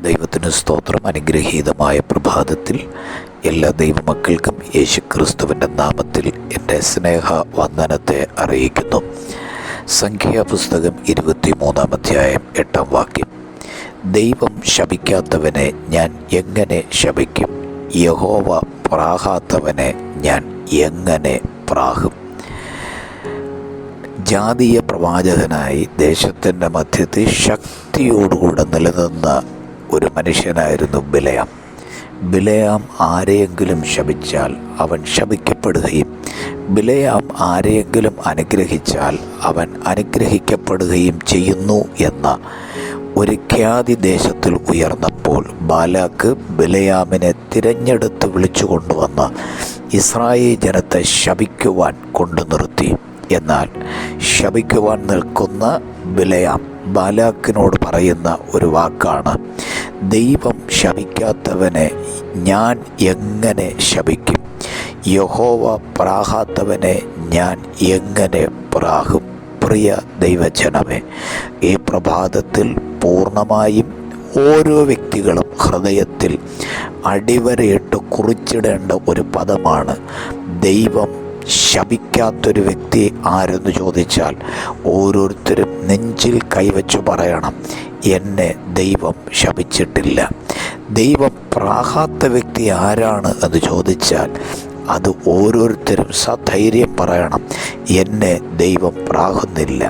ദൈവത്തിന് സ്തോത്രം. അനുഗ്രഹീതമായ പ്രഭാതത്തിൽ എല്ലാ ദൈവമക്കൾക്കും യേശുക്രിസ്തുവിൻ്റെ നാമത്തിൽ എൻ്റെ സ്നേഹ വന്ദനത്തെ അറിയിക്കുന്നു. സംഖ്യാപുസ്തകം 23-ാം അധ്യായം 8-ാം വാക്യം. ദൈവം ശപിക്കാത്തവനെ ഞാൻ എങ്ങനെ ശപിക്കും? യഹോവ പ്രാകാത്തവനെ ഞാൻ എങ്ങനെ പ്രാകും? ജാതീയ പ്രവാചകനായി ദേശത്തിൻ്റെ മധ്യത്തിൽ ശക്തിയോടുകൂടെ നിലനിന്ന ഒരു മനുഷ്യനായിരുന്നു ബിലെയാം. ബിലെയാം ആരെയെങ്കിലും ശപിച്ചാൽ അവൻ ശപിക്കപ്പെടുകയും ബിലെയാം ആരെയെങ്കിലും അനുഗ്രഹിച്ചാൽ അവൻ അനുഗ്രഹിക്കപ്പെടുകയും ചെയ്യുന്നു എന്ന ഒരു ഖ്യാതി ദേശത്തിൽ ഉയർന്നപ്പോൾ ബാലാക്ക് ബിലെയാമിനെ തിരഞ്ഞെടുത്ത് വിളിച്ചു കൊണ്ടുവന്ന് ഇസ്രായേൽ ജനത്തെ ശപിക്കുവാൻ കൊണ്ടു നിർത്തി. എന്നാൽ ശപിക്കുവാൻ നിൽക്കുന്ന ബിലെയാം ബാലാക്കിനോട് പറയുന്ന ഒരു വാക്കാണ്, ദൈവം ശപിക്കാത്തവനെ ഞാൻ എങ്ങനെ ശപിക്കും? യഹോവ പ്രാകാത്തവനെ ഞാൻ എങ്ങനെ പ്രാകും? പ്രിയ ദൈവജനമേ, ഈ പ്രഭാതത്തിൽ പൂർണ്ണമായും ഓരോ വ്യക്തികളും ഹൃദയത്തിൽ അടിവരയിട്ട് കുറിച്ചിടേണ്ട ഒരു പദമാണ് ദൈവം ശപിക്കാത്തൊരു വ്യക്തി ആരെന്ന് ചോദിച്ചാൽ ഓരോരുത്തരും നെഞ്ചിൽ കൈവച്ചു പറയണം, എന്നെ ദൈവം ശപിച്ചിട്ടില്ല. ദൈവം പ്രാകാത്ത വ്യക്തി ആരാണ് എന്ന് ചോദിച്ചാൽ അത് ഓരോരുത്തരും സധൈര്യം പറയണം, എന്നെ ദൈവം പ്രാകുന്നില്ല.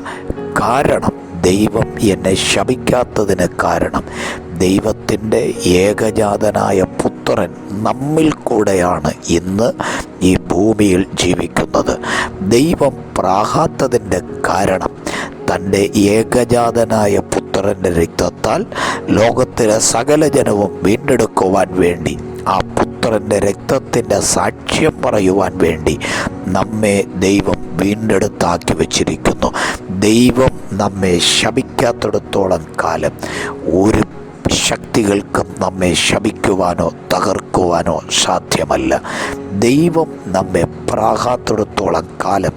കാരണം ദൈവം എന്നെ ശപിക്കാത്തതിന് കാരണം ദൈവത്തിൻ്റെ ഏകജാതനായ പുത്രൻ നമ്മിൽ കൂടെയാണ് ഇന്ന് ഈ ഭൂമിയിൽ ജീവിക്കുന്നത്. ദൈവം പ്രാകാത്തതിൻ്റെ കാരണം തൻ്റെ ഏകജാതനായ പുത്രൻ്റെ രക്തത്താൽ ലോകത്തിലെ സകല ജനവും വീണ്ടെടുക്കുവാൻ വേണ്ടി, ആ പുത്രൻ്റെ രക്തത്തിൻ്റെ സാക്ഷ്യം പറയുവാൻ വേണ്ടി നമ്മെ ദൈവം വീണ്ടെടുത്താക്കി വച്ചിരിക്കുന്നു. ദൈവം നമ്മെ ശപിക്കാത്തിടത്തോളം കാലം ഒരു ശക്തികൾക്കും നമ്മെ ശപിക്കുവാനോ തകർക്കുവാനോ സാധ്യമല്ല. ദൈവം നമ്മെ പ്രാകാത്തിടത്തോളം കാലം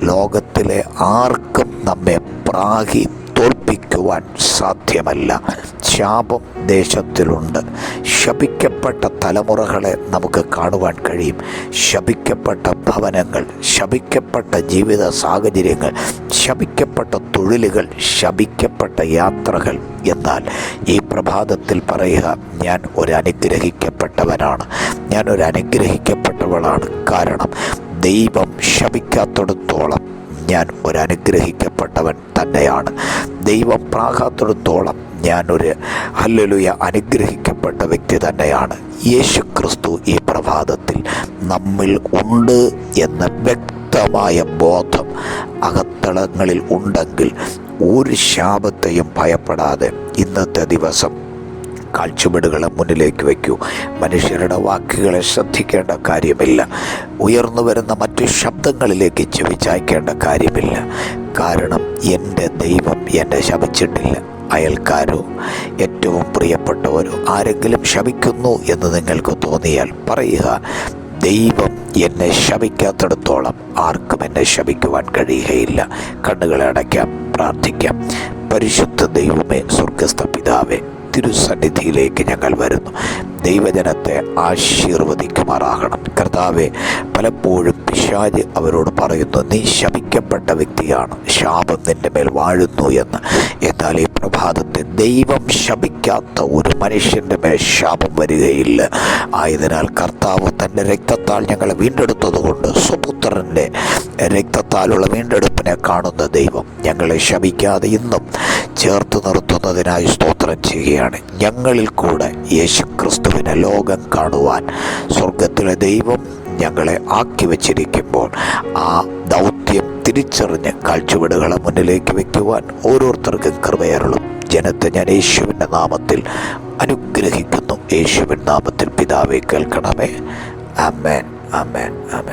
ലോകത്തിലെ ആർക്കും നമ്മെ പ്രാകി തോൽപ്പിക്കുവാൻ സാധ്യമല്ല. ശാപം ദേശത്തിലുണ്ട്. ശപിക്കപ്പെട്ട തലമുറകളെ നമുക്ക് കാണുവാൻ കഴിയും. ശപിക്കപ്പെട്ട ഭവനങ്ങൾ, ശപിക്കപ്പെട്ട ജീവിത സാഹചര്യങ്ങൾ, ശപിക്കപ്പെട്ട തൊഴിലുകൾ, ശപിക്കപ്പെട്ട യാത്രകൾ. എന്നാൽ ഈ പ്രഭാതത്തിൽ പറയുക, ഞാൻ ഒരു അനുഗ്രഹിക്കപ്പെട്ടവനാണ്, ഞാൻ ഒരു അനുഗ്രഹിക്കപ്പെട്ടവളാണ്. കാരണം ദൈവം ശപിക്കാത്തിടത്തോളം ഞാൻ ഒരു അനുഗ്രഹിക്കപ്പെട്ടവൻ തന്നെയാണ്. ദൈവം പ്രാകാത്തിടത്തോളം ഞാനൊരു ഹല്ലേലൂയ അനുഗ്രഹിക്കപ്പെട്ട വ്യക്തി തന്നെയാണ്. യേശുക്രിസ്തു ഈ പ്രഭാതത്തിൽ നമ്മിൽ ഉണ്ട് എന്ന വ്യക്തമായ ബോധം അകത്തളങ്ങളിൽ ഉണ്ടെങ്കിൽ ഒരു ശാപത്തെയും ഭയപ്പെടാതെ ഇന്നത്തെ ദിവസം കാഴ്ചപ്പാടുകളെ മുന്നിലേക്ക് വയ്ക്കൂ. മനുഷ്യരുടെ വാക്കുകളെ ശ്രദ്ധിക്കേണ്ട കാര്യമില്ല. ഉയർന്നു വരുന്ന മറ്റു ശബ്ദങ്ങളിലേക്ക് ചെവിചായ്ക്കേണ്ട കാര്യമില്ല. കാരണം എൻ്റെ ദൈവം എന്നെ ശപിച്ചിട്ടില്ല. അയൽക്കാരോ ഏറ്റവും പ്രിയപ്പെട്ടവരോ ആരെങ്കിലും ശപിക്കുന്നു എന്ന് നിങ്ങൾക്ക് തോന്നിയാൽ പറയുക, ദൈവം എന്നെ ശപിക്കാത്തിടത്തോളം ആർക്കും എന്നെ ശപിക്കുവാൻ കഴിയുകയില്ല. കണ്ണുകളെ അടയ്ക്കാം, പ്രാർത്ഥിക്കാം. പരിശുദ്ധ ദൈവമേ, സ്വർഗസ്ഥ പിതാവേ, തിരുസന്നിധിയിലേക്ക് ഞങ്ങൾ വരുന്നു. ദൈവജനത്തെ ആശീർവദിക്കുമാറാകണം. കർത്താവേ, പലപ്പോഴും പിശാച് അവരോട് പറയുന്നു, നീ ശപിക്കപ്പെട്ട വ്യക്തിയാണ്, ശാപം നിന്റെ മേൽ വാഴുന്നു എന്ന്. എന്നാൽ ഈ പ്രഭാതത്തെ ദൈവം ശപിക്കാത്ത ഒരു മനുഷ്യൻ്റെ മേൽ ശാപം വരികയില്ല. ആയതിനാൽ കർത്താവ് തൻ്റെ രക്തത്താൽ ഞങ്ങളെ വീണ്ടെടുത്തതുകൊണ്ട് സ്വപുത്രൻ്റെ രക്തത്താലുള്ള വീണ്ടെടുപ്പിനെ കാണുന്ന ദൈവം ഞങ്ങളെ ശപിക്കാതെ ഇന്നും ചേർത്ത് നിർത്തുന്നതിനായി സ്തോത്രം ചെയ്യുകയാണ്. ഞങ്ങളിൽ കൂടെ യേശുക്രിസ്തുവിനെ ലോകം കാണുവാൻ സ്വർഗത്തിലെ ദൈവം ഞങ്ങളെ ആക്കി വച്ചിരിക്കുമ്പോൾ ആ ദൗത്യം തിരിച്ചറിഞ്ഞ് കാഴ്ചപ്പാടുകളെ മുന്നിലേക്ക് വയ്ക്കുവാൻ ഓരോരുത്തർക്കും കൃപയരുളും. ജനത്തെ ഞാൻ യേശുവിൻ്റെ നാമത്തിൽ അനുഗ്രഹിക്കുന്നു. യേശുവിൻ നാമത്തിൽ പിതാവേ കേൾക്കണമേ. ആമേൻ, ആമേൻ, ആമേൻ.